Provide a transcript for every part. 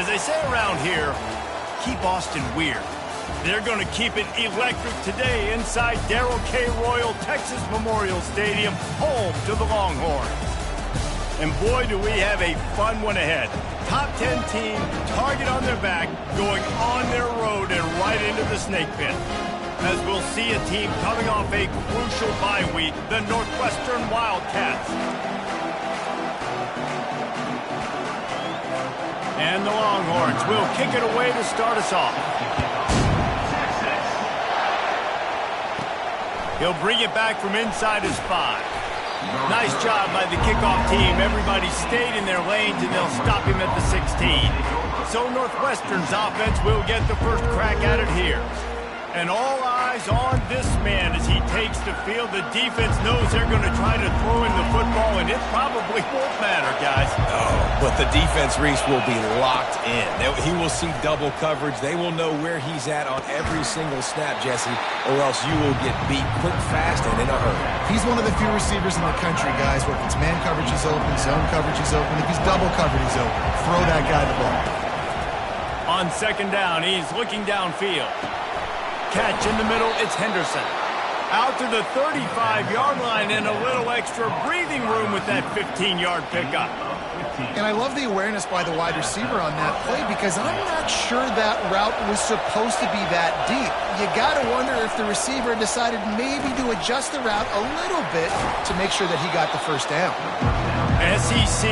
As they say around here, keep Austin weird. They're going to keep it electric today inside Darrell K. Royal Texas Memorial Stadium, home to the Longhorns. And boy, do we have a fun one ahead. Top 10 team, target on their back, going on their road and right into the snake pit. As we'll see a team coming off a crucial bye week, the Northwestern Wildcats. And the Longhorns will kick it away to start us off. He'll bring it back from inside his 5. Nice job by the kickoff team. Everybody stayed in their lanes, and they'll stop him at the 16. So Northwestern's offense will get the first crack at it here. And all eyes on this man as he takes the field. The defense knows they're going to try to throw in the football, and it probably won't matter, guys. Oh, but the defense, Reese, will be locked in. He will see double coverage. They will know where he's at on every single snap, Jesse, or else you will get beat quick, fast, and in a hurry. He's one of the few receivers in the country, guys, where if it's man coverage, he's open, zone coverage, he's open. If he's double covered, he's open. Throw that guy the ball. On second down, he's looking downfield. Catch in the middle, it's Henderson. Out to the 35-yard line and a little extra breathing room with that 15-yard pickup. And I love the awareness by the wide receiver on that play because I'm not sure that route was supposed to be that deep. You got to wonder if the receiver decided maybe to adjust the route a little bit to make sure that he got the first down. SEC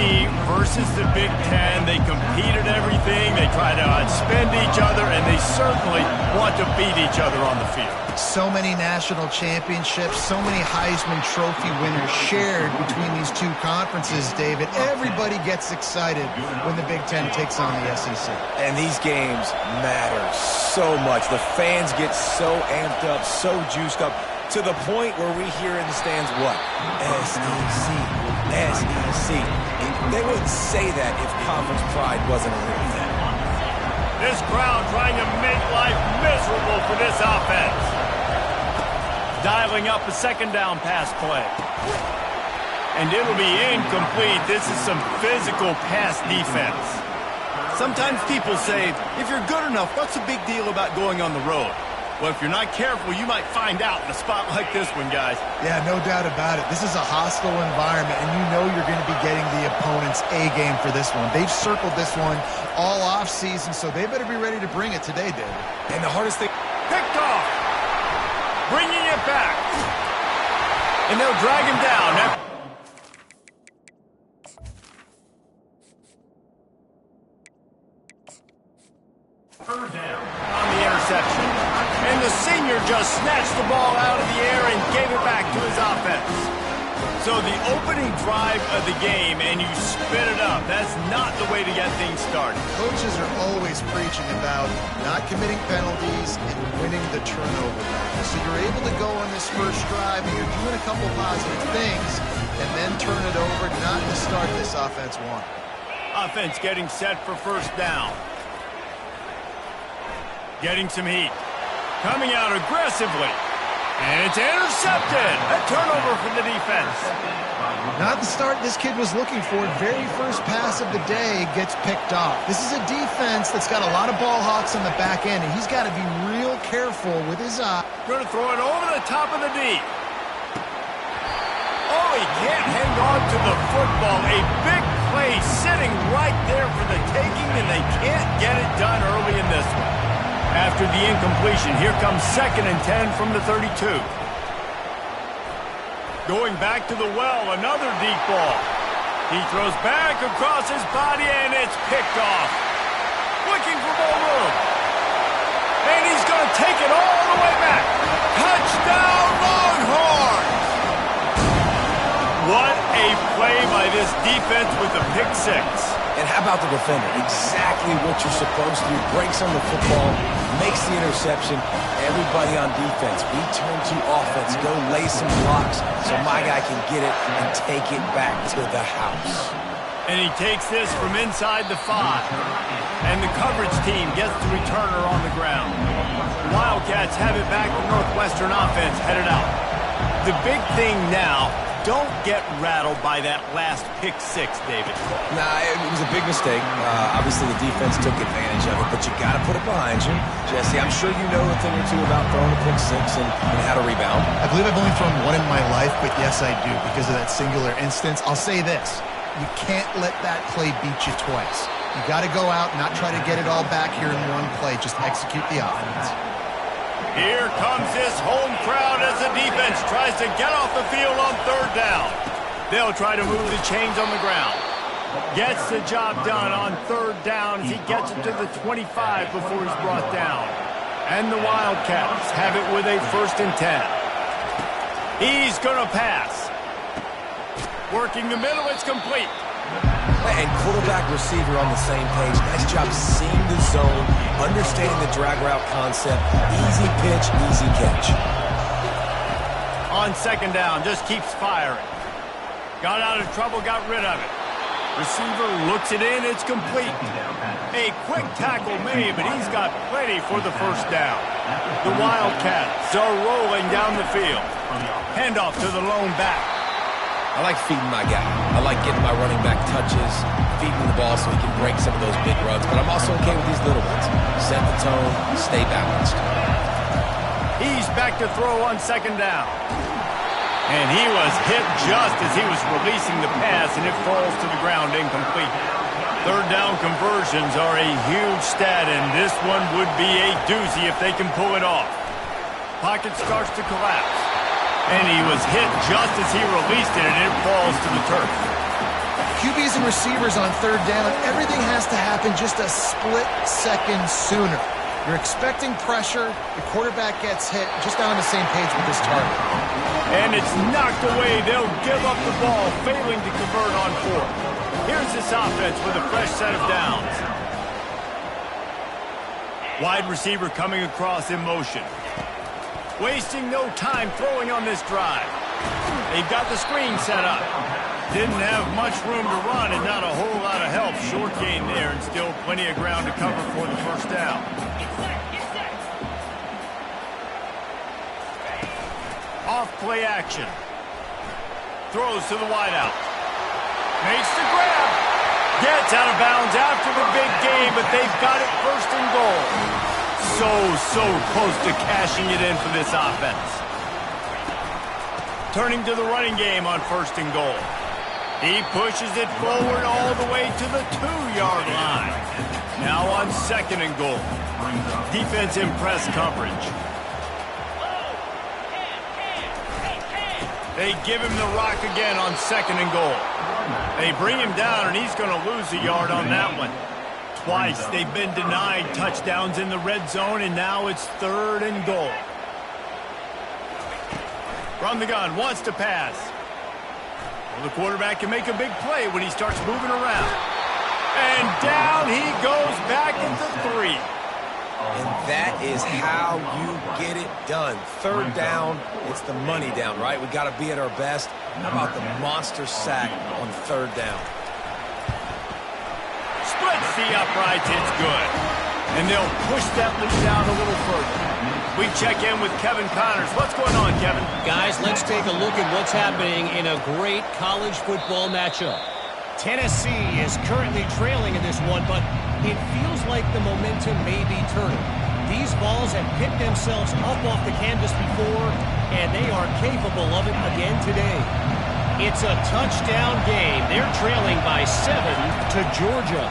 versus the Big Ten. They compete at everything. They try to outspend each other, and they certainly want to beat each other on the field. So many national championships, so many Heisman Trophy winners shared between these two conferences, David. Everybody gets excited when the Big Ten takes on the SEC. And these games matter so much. The fans get so amped up, so juiced up, to the point where we hear in the stands what? SEC. SEC. They wouldn't say that if conference pride wasn't a real thing. This crowd trying to make life miserable for this offense. Dialing up a second down pass play. And it'll be incomplete. This is some physical pass defense. Sometimes people say, if you're good enough, what's the big deal about going on the road? Well, if you're not careful, you might find out in a spot like this one, guys. Yeah, no doubt about it. This is a hostile environment, and you know you're going to be getting the opponent's A-game for this one. They've circled this one all off-season, so they better be ready to bring it today, David. And the hardest thing... Picked off! Bringing it back! And they'll drag him down. Third down on the interception. And the senior just snatched the ball out of the air and gave it back to his offense. So the opening drive of the game, and you spit it up. That's not the way to get things started. Coaches are always preaching about not committing penalties and winning the turnover battle. So you're able to go on this first drive, and you're doing a couple positive things, and then turn it over, not to start this offense one. Offense getting set for first down. Getting some heat. Coming out aggressively. And it's intercepted. A turnover for the defense. Not the start this kid was looking for. Very first pass of the day gets picked off. This is a defense that's got a lot of ball hawks on the back end, and he's got to be real careful with his eye. Going to throw it over the top of the D. Oh, he can't hang on to the football. A big play sitting right there for the taking, and they can't get it done early in this one. After the incompletion, here comes 2nd and 10 from the 32. Going back to the well, another deep ball. He throws back across his body, and it's picked off. Looking for more room. And he's going to take it all the way back. Touchdown, Longhorns! What a play by this defense with the pick six. And how about the defender? Exactly what you're supposed to do. Breaks on the football, makes the interception. Everybody on defense, we turn to offense. Go lay some blocks so my guy can get it and take it back to the house. And he takes this from inside the 5. And the coverage team gets the returner on the ground. Wildcats have it back. The Northwestern offense headed out. The big thing now, don't get rattled by that last pick six, David. Nah, it was a big mistake. Obviously, the defense took advantage of it, but you got to put it behind you. Jesse, I'm sure you know a thing or two about throwing a pick six and how to rebound. I believe I've only thrown one in my life, but yes, I do. Because of that singular instance, I'll say this. You can't let that play beat you twice. You got to go out, not try to get it all back here in one play. Just execute the offense. Here comes this home crowd as the defense tries to get off the field on third down. They'll try to move the chains on the ground. Gets the job done on third down as he gets it to the 25 before he's brought down. And the Wildcats have it with a 1st and 10. He's going to pass. Working the middle, it's complete. And quarterback, receiver on the same page. Nice job seeing the zone, understanding the drag route concept. Easy pitch, easy catch. On 2nd down, just keeps firing. Got out of trouble, got rid of it. Receiver looks it in, it's complete. A quick tackle made, but he's got plenty for the 1st down. The Wildcats are rolling down the field. Handoff to the lone back. I like feeding my guy. I like getting my running back touches, feeding the ball so he can break some of those big runs, but I'm also okay with these little ones. Set the tone, stay balanced. He's back to throw on 2nd down. And he was hit just as he was releasing the pass, and it falls to the ground incomplete. 3rd down conversions are a huge stat, and this one would be a doozy if they can pull it off. Pocket starts to collapse. And he was hit just as he released it, and it falls to the turf. QBs and receivers on 3rd down, everything has to happen just a split second sooner. You're expecting pressure, the quarterback gets hit, just not on the same page with this target. And it's knocked away. They'll give up the ball, failing to convert on 4th. Here's this offense with a fresh set of downs. Wide receiver coming across in motion. Wasting no time throwing on this drive. They've got the screen set up. Didn't have much room to run and not a whole lot of help. Short gain there and still plenty of ground to cover for the 1st down. Off play action. Throws to the wideout. Makes the grab. Gets out of bounds after the big game, but they've got it 1st and goal. So close to cashing it in for this offense. Turning to the running game on 1st and goal. He pushes it forward all the way to the 2-yard line. Now on 2nd and goal. Defense in press coverage. They give him the rock again on 2nd and goal. They bring him down, and he's going to lose a yard on that one. Twice they've been denied touchdowns in the red zone, and now it's 3rd and goal. From the gun, wants to pass. Well, the quarterback can make a big play when he starts moving around. And down he goes back into 3. And that is how you get it done. 3rd down, it's the money down, right? We got to be at our best. How about the monster sack on 3rd down? Splits the uprights, it's good. And they'll push that lead down a little further. We check in with Kevin Connors. What's going on, Kevin? Guys, let's take a look at what's happening in a great college football matchup. Tennessee is currently trailing in this one, but it feels like the momentum may be turning. These balls have picked themselves up off the canvas before, and they are capable of it again today. It's a touchdown game. They're trailing by 7 to Georgia.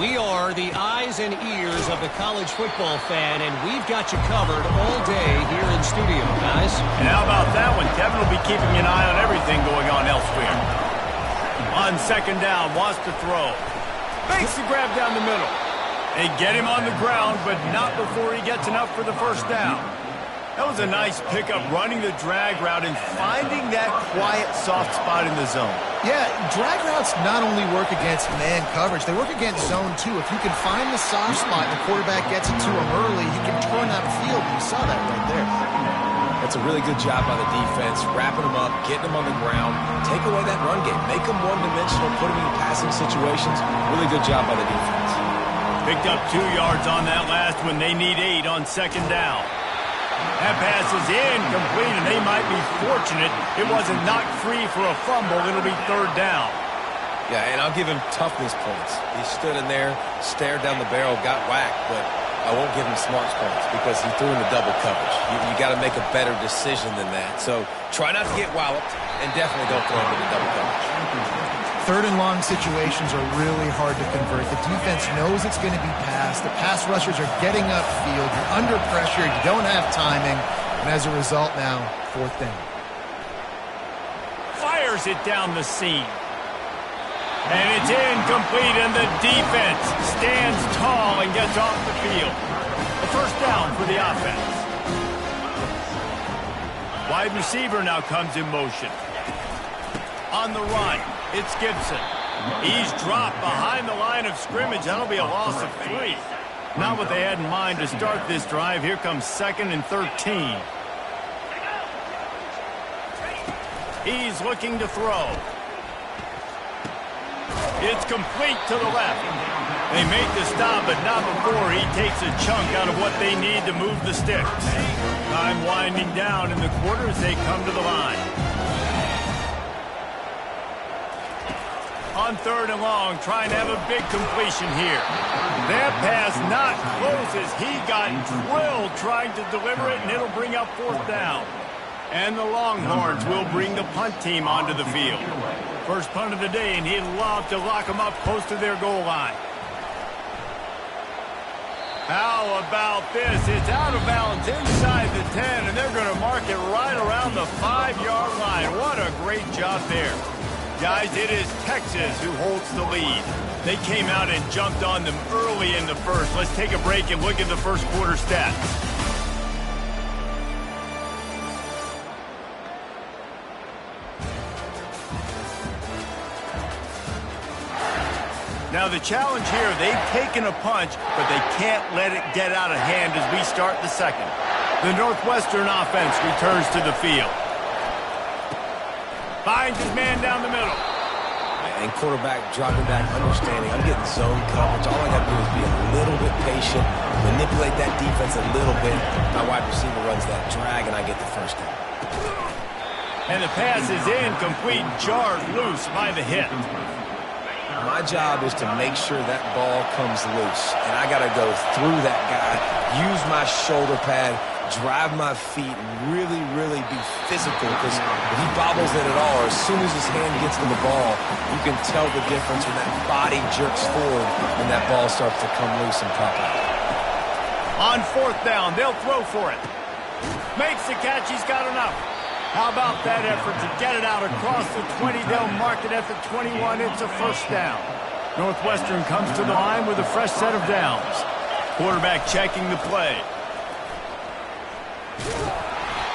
We are the eyes and ears of the college football fan, and we've got you covered all day here in studio, guys. And how about that one? Kevin will be keeping an eye on everything going on elsewhere. On 2nd down, wants to throw. Makes the grab down the middle. They get him on the ground, but not before he gets enough for the 1st down. That was a nice pickup, running the drag route and finding that quiet, soft spot in the zone. Yeah, drag routes not only work against man coverage, they work against zone too. If you can find the soft spot and the quarterback gets it to him early, he can turn that field. You saw that right there. That's a really good job by the defense, wrapping them up, getting them on the ground, take away that run game, make them one-dimensional, put them in passing situations. Really good job by the defense. Picked up 2 yards on that last one. They need 8 on 2nd down. That pass is incomplete, and they might be fortunate it wasn't knocked free for a fumble. It'll be third down. Yeah, and I'll give him toughness points. He stood in there, stared down the barrel, got whacked, but I won't give him smarts points because he threw in the double coverage. You got to make a better decision than that. So try not to get walloped, and definitely don't throw him in the double coverage. Third and long situations are really hard to convert. The defense knows it's going to be passed. The pass rushers are getting upfield. You're under pressure. You don't have timing. And as a result now, fourth down. Fires it down the seam. And it's incomplete, and the defense stands tall and gets off the field. The first down for the offense. Wide receiver now comes in motion. On the run, it's Gibson. He's dropped behind the line of scrimmage. That'll be a loss of 3. Not what they had in mind to start this drive. Here comes 2nd and 13. He's looking to throw. It's complete to the left. They make the stop, but not before he takes a chunk out of what they need to move the sticks. Time winding down in the quarter as they come to the line. On 3rd and long, trying to have a big completion here. That pass not close as he got drilled trying to deliver it, and it'll bring up 4th down. And the Longhorns will bring the punt team onto the field. First punt of the day, and he'd love to lock them up close to their goal line. How about this? It's out of bounds inside the 10, and they're going to mark it right around the 5-yard line. What a great job there. Guys, it is Texas who holds the lead. They came out and jumped on them early in the first. Let's take a break and look at the first quarter stats. Now the challenge here, they've taken a punch, but they can't let it get out of hand as we start the second. The Northwestern offense returns to the field. Finds his man down the middle. And quarterback dropping back, understanding I'm getting zone coverage. All I got to do is be a little bit patient, manipulate that defense a little bit. My wide receiver runs that drag, and I get the first down. And the pass is incomplete, jarred loose by the hit. My job is to make sure that ball comes loose, and I got to go through that guy, use my shoulder pad, drive my feet, and really, really be physical, because if he bobbles it at all, or as soon as his hand gets to the ball, you can tell the difference when that body jerks forward and that ball starts to come loose and pop out. On 4th down, they'll throw for it. Makes the catch, he's got enough. How about that effort to get it out across the 20? They'll mark it at the 21. It's a first down. Northwestern comes to the line with a fresh set of downs. Quarterback checking the play.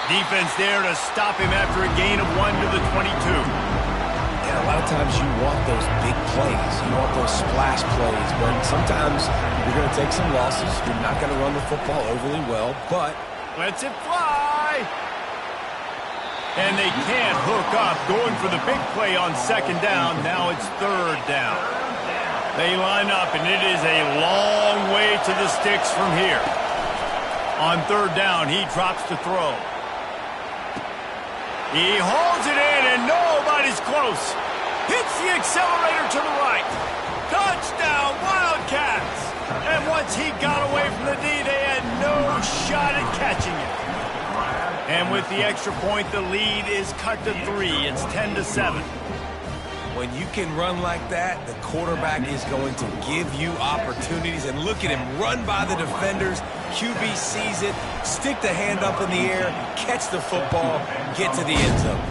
Defense there to stop him after a gain of 1 to the 22. And a lot of times you want those big plays. You want those splash plays. But sometimes you're going to take some losses. You're not going to run the football overly well. But lets it fly. And they can't hook up, going for the big play on 2nd down. Now it's 3rd down. They line up, and it is a long way to the sticks from here. On 3rd down, he drops to throw. He holds it in, and nobody's close. Hits the accelerator to the right. Touchdown, Wildcats! And once he got away from the D, they had no shot at catching it. And with the extra point, the lead is cut to 3. It's 10-7. when you can run like that, the quarterback is going to give you opportunities. And look at him run by the defenders. QB sees it, stick the hand up in the air, catch the football, get to the end zone.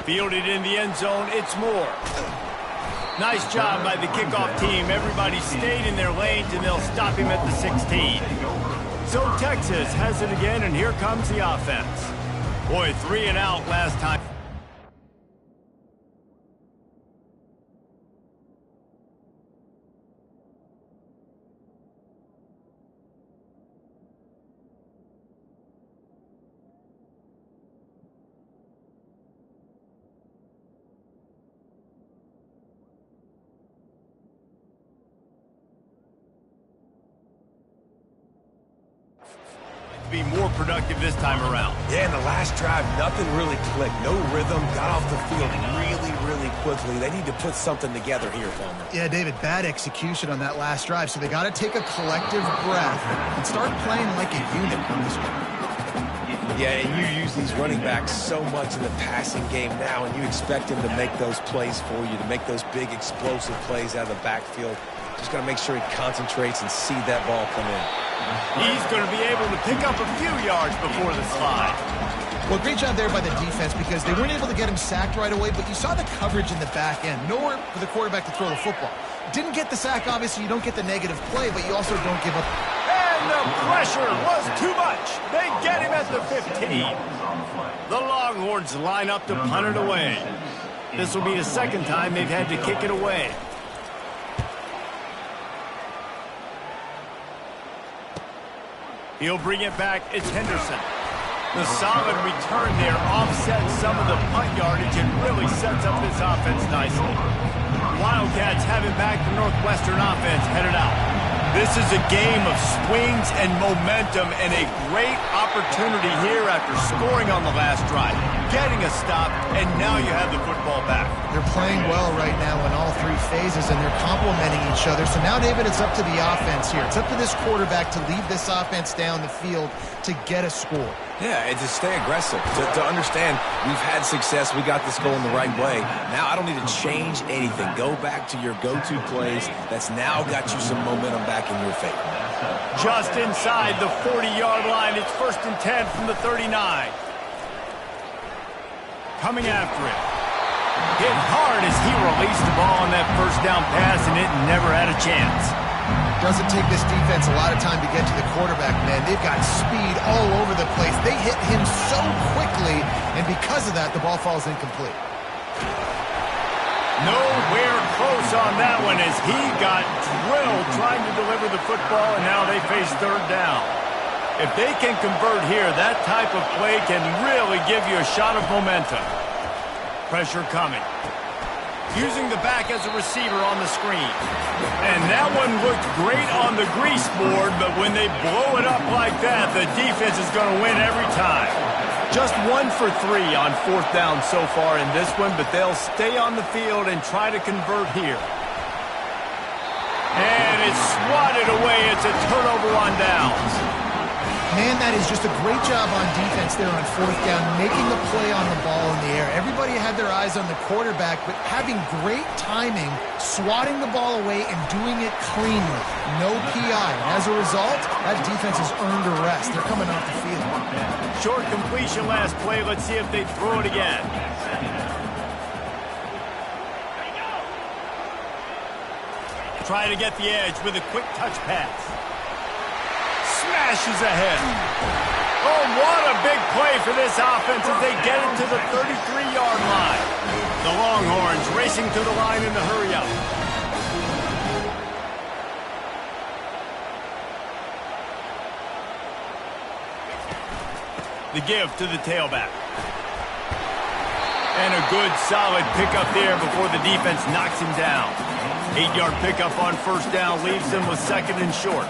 Fielded in the end zone, it's Moore. Nice job by the kickoff team. Everybody stayed in their lanes, and they'll stop him at the 16. So Texas has it again, and here comes the offense. Boy, 3 and out last time. be more productive this time around. Yeah, in the last drive, nothing really clicked. No rhythm, got off the field really quickly. They need to put something together here, Palmer. Yeah, David, bad execution on that last drive, so they got to take a collective breath and start playing like a unit on this one. Yeah, and you use these running backs so much in the passing game now, and you expect them to make those plays for you, to make those big explosive plays out of the backfield. Just got to make sure he concentrates and see that ball come in. He's going to be able to pick up a few yards before the slide. Well, great job there by the defense because they weren't able to get him sacked right away, but you saw the coverage in the back end. Nowhere for the quarterback to throw the football. Didn't get the sack, obviously. You don't get the negative play, but you also don't give up. And the pressure was too much. They get him at the 15. The Longhorns line up to punt it away. This will be the second time they've had to kick it away. He'll bring it back. It's Henderson. The solid return there offsets some of the punt yardage and really sets up this offense nicely. Wildcats have it back. The Northwestern offense headed out. This is a game of swings and momentum and a great opportunity here after scoring on the last drive, getting a stop, and now you have the football back. They're playing well right now in all three phases, and they're complementing each other. So now, David, it's up to the offense here. It's up to this quarterback to lead this offense down the field to get a score. Yeah, and to stay aggressive, to understand we've had success, we got this going the right way. Now I don't need to change anything. Go back to your go-to plays. That's now got you some momentum back in your favor. Just inside the 40-yard line, it's 1st and 10 from the 39. Coming after it. Hit hard as he released the ball on that first down pass, and it never had a chance. Doesn't take this defense a lot of time to get to the quarterback, man. They've got speed all over the place. They hit him so quickly, and because of that, the ball falls incomplete. Nowhere close on that one as he got drilled trying to deliver the football, and now they face 3rd down. If they can convert here, that type of play can really give you a shot of momentum. Pressure coming. Using the back as a receiver on the screen. And that one looked great on the grease board, but when they blow it up like that, the defense is going to win every time. Just 1 for 3 on 4th down so far in this one, but they'll stay on the field and try to convert here. And it's swatted away. It's a turnover on downs. Man, that is just a great job on defense there on 4th down, making the play on the ball in the air. Everybody had their eyes on the quarterback, but having great timing, swatting the ball away, and doing it cleanly. No PI. And as a result, that defense has earned a rest. They're coming off the field. Short completion last play. Let's see if they throw it again. Trying to get the edge with a quick touch pass. Smashes ahead. Oh, what a big play for this offense as they get it to the 33-yard line. The Longhorns racing to the line in the hurry-up. The give to the tailback. And a good, solid pickup there before the defense knocks him down. 8-yard pickup on 1st down leaves them with 2nd and short.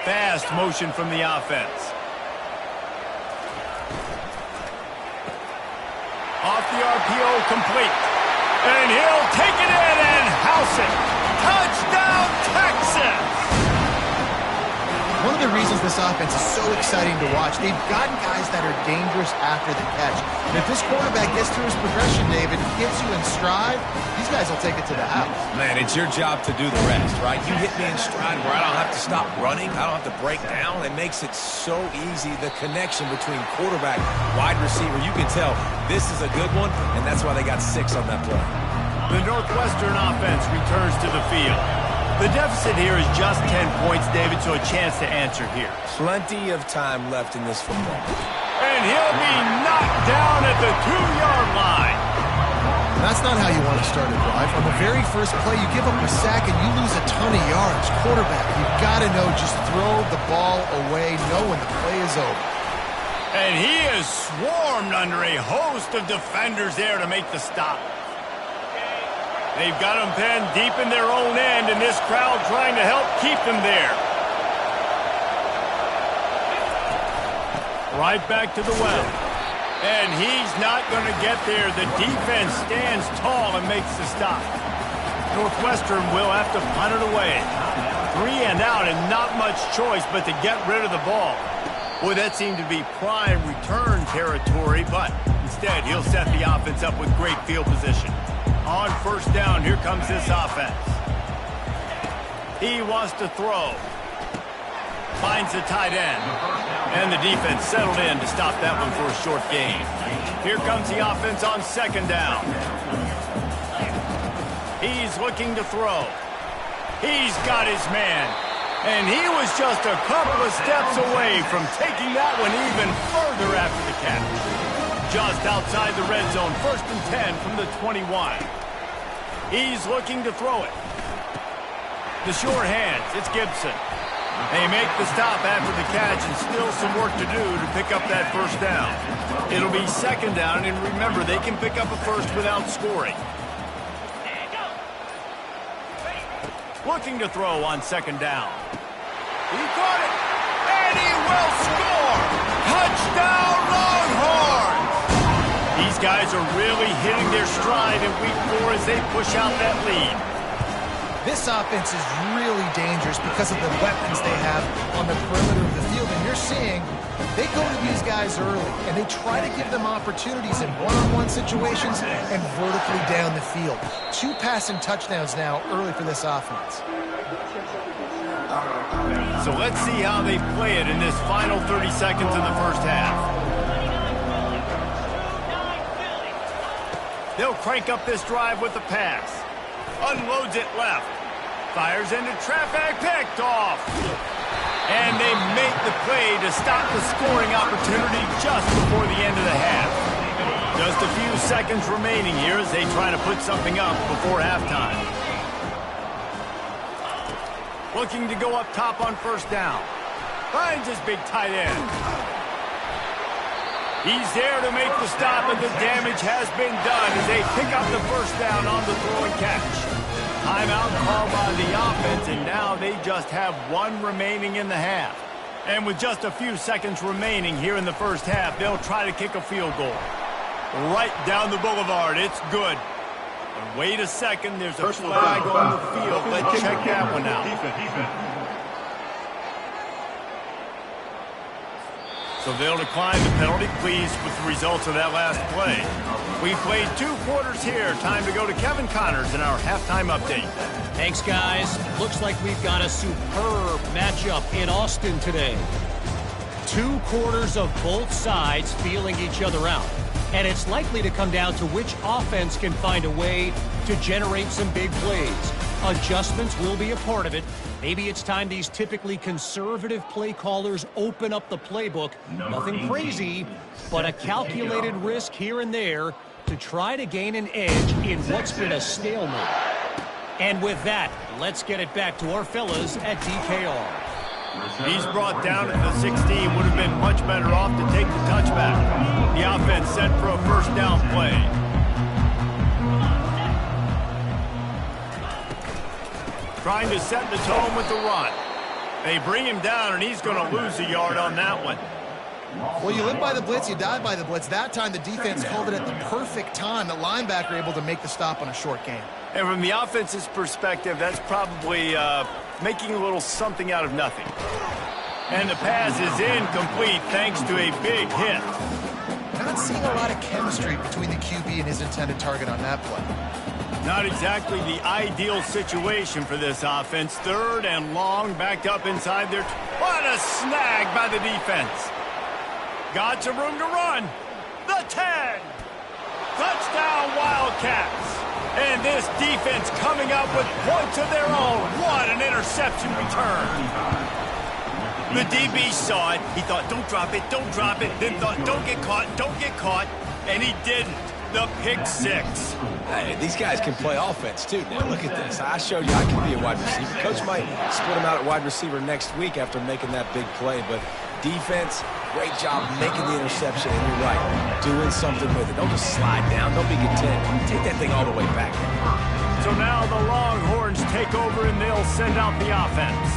Fast motion from the offense. Off the RPO, complete. And he'll take it in and house it. Touchdown, Texas! One of the reasons this offense is so exciting to watch, they've gotten guys that are dangerous after the catch. And if this quarterback gets through his progression, David, gets you in stride, these guys will take it to the house. Man, it's your job to do the rest, right? You hit me in stride where I don't have to stop running. I don't have to break down. It makes it so easy. The connection between quarterback, wide receiver, you can tell this is a good one, and that's why they got 6 on that play. The Northwestern offense returns to the field. The deficit here is just 10 points, David, so a chance to answer here. Plenty of time left in this football. And he'll be knocked down at the 2-yard line. That's not how you want to start a drive. On the very first play, you give up a sack and you lose a ton of yards. Quarterback, you've got to know, just throw the ball away, know when the play is over. And he is swarmed under a host of defenders there to make the stop. They've got them pinned deep in their own end, and this crowd trying to help keep them there. Right back to the well. And he's not going to get there. The defense stands tall and makes the stop. Northwestern will have to punt it away. 3 and out and not much choice but to get rid of the ball. Boy, that seemed to be prime return territory, but instead he'll set the offense up with great field position. On first down, here comes this offense. He wants to throw. Finds the tight end. And the defense settled in to stop that one for a short gain. Here comes the offense on second down. He's looking to throw. He's got his man. And he was just a couple of steps away from taking that one even further after the catch. Just outside the red zone, 1st and 10 from the 21. He's looking to throw it. The short hands, it's Gibson. They make the stop after the catch and still some work to do to pick up that first down. It'll be second down, and remember, they can pick up a first without scoring. Looking to throw on second down. He caught it, and he will score! Touchdown, Longhorns! These guys are really hitting their stride in week 4 as they push out that lead. This offense is really dangerous because of the weapons they have on the perimeter of the field. And you're seeing they go to these guys early, and they try to give them opportunities in one-on-one situations and vertically down the field. 2 passing touchdowns now early for this offense. So let's see how they play it in this final 30 seconds of the first half. They'll crank up this drive with the pass. Unloads it left. Fires into traffic, picked off. And they make the play to stop the scoring opportunity just before the end of the half. Just a few seconds remaining here as they try to put something up before halftime. Looking to go up top on first down. Finds his big tight end. He's there to make the stop, and the damage has been done as they pick up the first down on the throw and catch. Timeout called by the offense, and now they just have 1 remaining in the half. And with just a few seconds remaining here in the first half, they'll try to kick a field goal. Right down the boulevard, it's good. And wait a second, there's a flag on the field. Let's check that one out. So they'll decline the penalty, pleased with the results of that last play. We played 2 quarters here. Time to go to Kevin Connors in our halftime update. Thanks, guys. Looks like we've got a superb matchup in Austin today. 2 quarters of both sides feeling each other out. And it's likely to come down to which offense can find a way to generate some big plays. Adjustments will be a part of it. Maybe it's time these typically conservative play callers open up the playbook. Nothing crazy, but a calculated risk here and there to try to gain an edge in what's been a stalemate. And with that, let's get it back to our fellas at DKR. He's brought down at the 16. Would have been much better off to take the touchback. The offense set for a first down play. Trying to set the tone with the run. They bring him down, and he's going to lose a yard on that one. Well, you live by the blitz, you die by the blitz. That time, the defense called it at the perfect time. The linebacker able to make the stop on a short gain. And from the offense's perspective, that's probably making a little something out of nothing. And the pass is incomplete thanks to a big hit. Not seeing a lot of chemistry between the QB and his intended target on that play. Not exactly the ideal situation for this offense. 3rd and long, backed up inside their... What a snag by the defense. Got some room to run. The 10. Touchdown, Wildcats. And this defense coming up with points of their own. What an interception return. The DB saw it. He thought, don't drop it, don't drop it. Then thought, don't get caught, don't get caught. And he didn't. The pick 6. Hey, these guys can play offense, too. Now, look at this. I showed you I can be a wide receiver. Coach might split him out at wide receiver next week after making that big play. But defense, great job making the interception. And you're right, doing something with it. Don't just slide down. Don't be content. Take that thing all the way back. So now the Longhorns take over, and they'll send out the offense.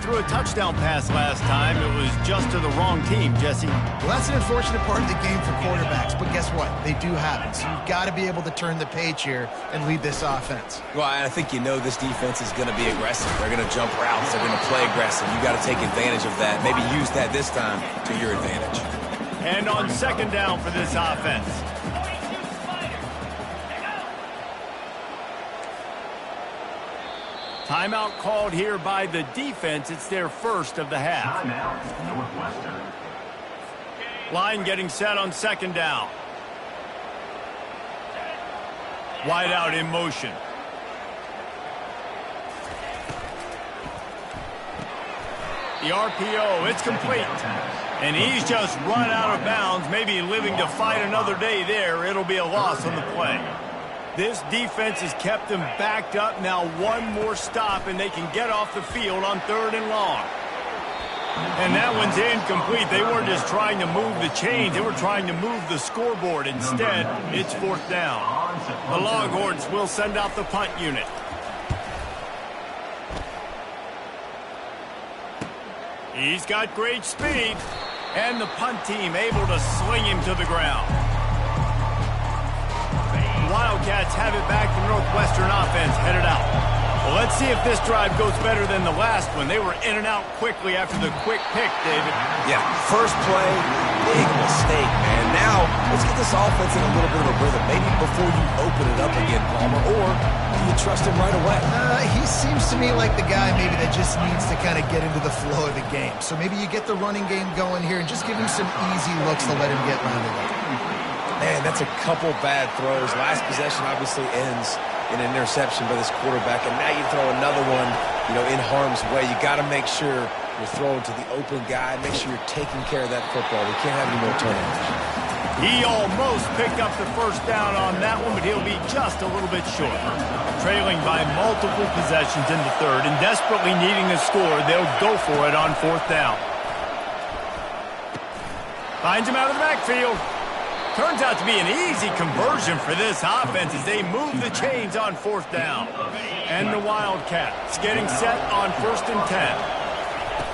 threw a touchdown pass last time. It was just to the wrong team, Jesse. Well, that's an unfortunate part of the game for quarterbacks, but guess what? They do have it. So you've got to be able to turn the page here and lead this offense. Well, I think you know this defense is going to be aggressive. They're going to jump routes. They're going to play aggressive. You got to take advantage of that. Maybe use that this time to your advantage. And on second down for this offense. Timeout called here by the defense. It's their first of the half. Line getting set on second down. Wide out in motion. The RPO, it's complete. And he's just run out of bounds, maybe living to fight another day there. It'll be a loss on the play. This defense has kept them backed up. Now one more stop, and they can get off the field on 3rd and long. And that one's incomplete. They weren't just trying to move the chains. They were trying to move the scoreboard. Instead, it's 4th down. The Longhorns will send out the punt unit. He's got great speed. And the punt team able to sling him to the ground. Wildcats have it back. The Northwestern offense headed out. Well, let's see if this drive goes better than the last one. They were in and out quickly after the quick pick, David. Yeah, first play, big mistake, man. Now, let's get this offense in a little bit of a rhythm. Maybe before you open it up again, Palmer, or do you trust him right away? He seems to me like the guy maybe that just needs to kind of get into the flow of the game. So maybe you get the running game going here and just give him some easy looks to let him get rounded up. Man, that's a couple bad throws. Last possession obviously ends in an interception by this quarterback, and now you throw another one, in harm's way. You got to make sure you're throwing to the open guy. Make sure you're taking care of that football. We can't have any more turnovers. He almost picked up the first down on that one, but he'll be just a little bit short. Trailing by multiple possessions in the 3rd and desperately needing a score, they'll go for it on 4th down. Finds him out of the backfield. Turns out to be an easy conversion for this offense as they move the chains on 4th down. And the Wildcats getting set on 1st and 10.